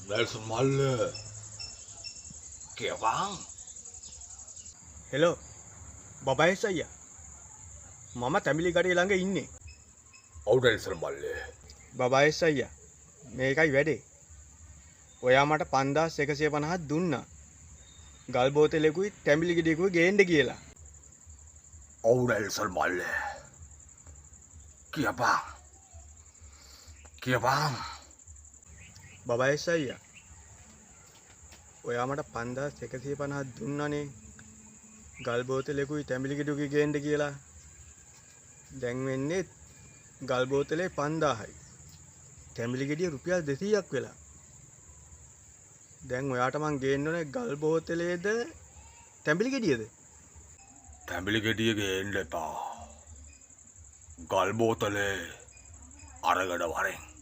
Nelson Malle. Kevang. Hello බබයිස් අයියා මම තැමිලි ගඩේ ළඟ ඉන්නේ ඔව් Nelson Malle. බබයිස් අයියා මේකයි වැඩේ ඔයා මට 5150ක් දුන්නා ගල් බෝතලෙකුයි තැඹිලි ගෙඩියකුයි ගේන්න කියලා ඔව් Nelson Malle. කියපන්. බබයිස් අයියා ඔයා මට 5150ක් දුන්නානේ ගල් බෝතලෙකුයි තැඹිලි ගෙඩියකුයි ගේන්න කියලා දැන් වෙන්නේ ගල් බෝතලේ 5000යි තැඹිලි ගෙඩිය රුපියල් 200ක් වෙලා දැන් ඔයාට මං ගේන්න ඕනේ ගල් බෝතලේද තැඹිලි ගෙඩියද තැඹිලි ගෙඩිය ගේන්න එපා. ගල් බෝතලේ අරගඩ වරෙන්.